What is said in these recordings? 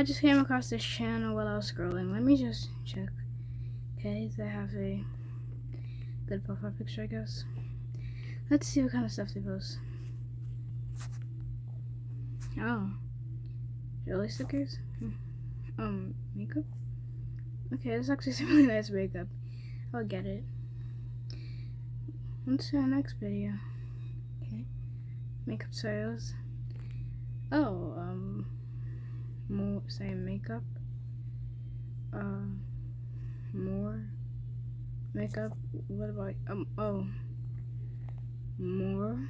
I just came across this channel while I was scrolling. Let me just check. Okay, they have a good profile picture, I guess. Let's see what kind of stuff they post. Oh, jelly stickers? Makeup? Okay, this actually some really nice makeup. I'll get it. What's the next video? Okay, makeup sales. Oh, more, say makeup. More makeup. What about, oh, more,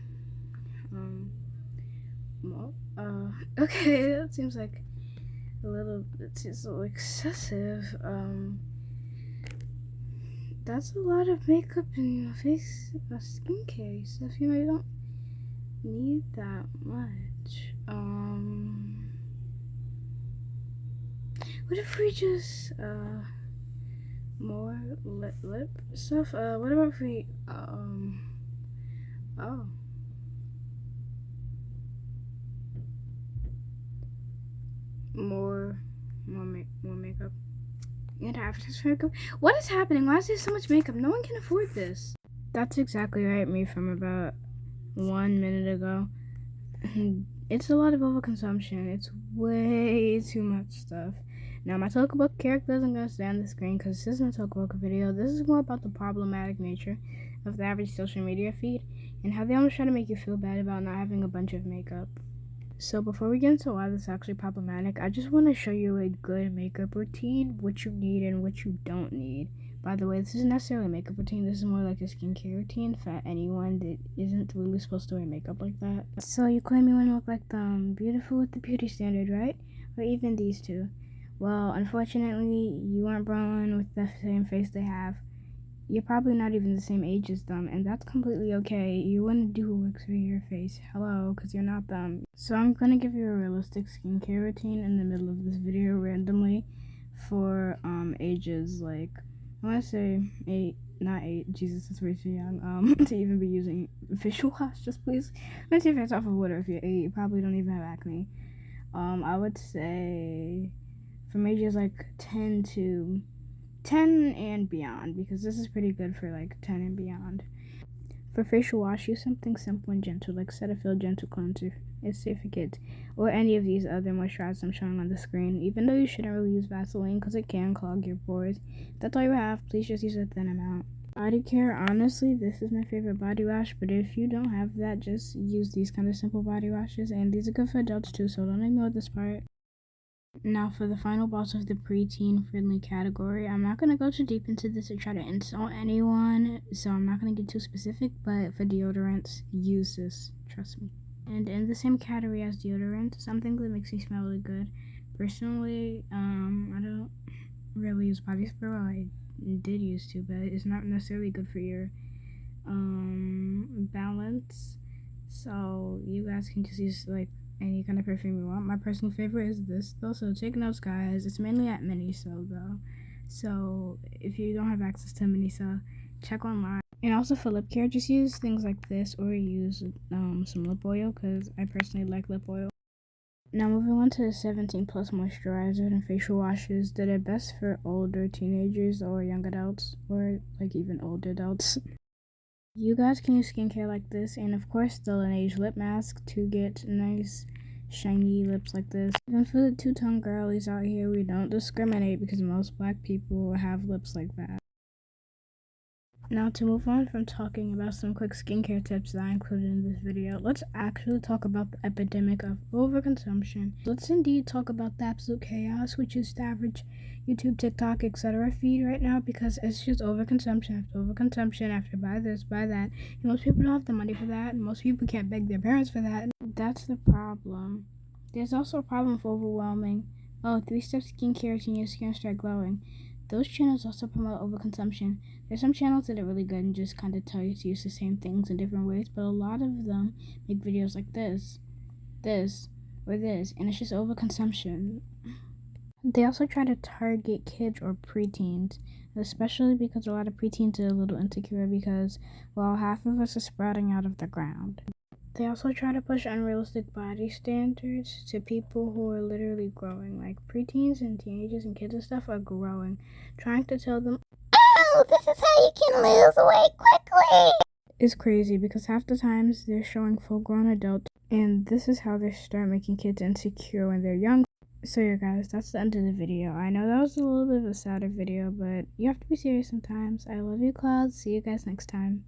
more, okay, that seems like a little, it seems a little excessive. That's a lot of makeup in your face, skincare stuff. You know, you don't need that much. What if we just, more lip stuff? What about if we, oh. More makeup. And advertise makeup? What is happening? Why is there so much makeup? No one can afford this. That's exactly right, me from about 1 minute ago. It's a lot of overconsumption. It's way too much stuff. Now, my Tokuboku character isn't going to stay on the screen because this isn't a Tokuboku video. This is more about the problematic nature of the average social media feed and how they almost try to make you feel bad about not having a bunch of makeup. So before we get into why this is actually problematic, I just want to show you a good makeup routine, what you need and what you don't need. By the way, this isn't necessarily a makeup routine, this is more like a skincare routine for anyone that isn't really supposed to wear makeup like that. So you claim you want to look like beautiful with the beauty standard, right? Or even these two. Well, unfortunately, you aren't born with the same face they have. You're probably not even the same age as them, and that's completely okay. You want to do what works for your face. Hello, because you're not them. So I'm going to give you a realistic skincare routine in the middle of this video randomly for ages, like, I want to say 8, not 8, Jesus, that's way too young, to even be using facial wash, just please. Rinse your face off of water if you're 8, you probably don't even have acne. I would say from ages like 10 and beyond, because this is pretty good for like 10 and beyond. For facial wash, use something simple and gentle like Cetaphil Gentle Cleanser. It's safe for kids, or any of these other moisturizers I'm showing on the screen, even though you shouldn't really use Vaseline because it can clog your pores. If that's all you have, please just use a thin amount. Body care, honestly, this is my favorite body wash, but if you don't have that, just use these kind of simple body washes, and these are good for adults too, so don't ignore this part. Now for the final boss of the preteen friendly category, I'm not going to go too deep into this or try to insult anyone, so I'm not going to get too specific, but for deodorants, use this, trust me. And in the same category as deodorant, something that makes me smell really good. Personally, I don't really use body spray. Well, I did used to, but it's not necessarily good for your balance, so you guys can just use like any kind of perfume you want. My personal favorite is this though, so take notes guys. It's mainly at Miniso though, so if you don't have access to Miniso, check online. And also for lip care, just use things like this, or use some lip oil, because I personally like lip oil. Now moving on to the 17 plus moisturizer and facial washes that are best for older teenagers or young adults, or like even older adults. You guys can use skincare like this, and of course still an age lip mask to get nice shiny lips like this. And for the two-tone girlies out here, we don't discriminate because most black people have lips like that. Now to move on from talking about some quick skincare tips that I included in this video, let's actually talk about the epidemic of overconsumption. Let's indeed talk about the absolute chaos, which is the average YouTube, TikTok, etc. feed right now, because it's just overconsumption after overconsumption after buy this, buy that. And most people don't have the money for that, and most people can't beg their parents for that. That's the problem. There's also a problem for overwhelming. Oh, 3-step skincare routine, your skin start glowing. Those channels also promote overconsumption. There's some channels that are really good and just kind of tell you to use the same things in different ways, but a lot of them make videos like this, or this, and it's just overconsumption. They also try to target kids or preteens, especially because a lot of preteens are a little insecure because, well, half of us are sprouting out of the ground. They also try to push unrealistic body standards to people who are literally growing. Like preteens and teenagers and kids and stuff are growing, trying to tell them, "Oh, this is how you can lose weight quickly." It's crazy because half the times they're showing full-grown adults, and this is how they start making kids insecure when they're young. So yeah, guys, that's the end of the video. I know that was a little bit of a sadder video, but you have to be serious sometimes. I love you, Clouds. See you guys next time.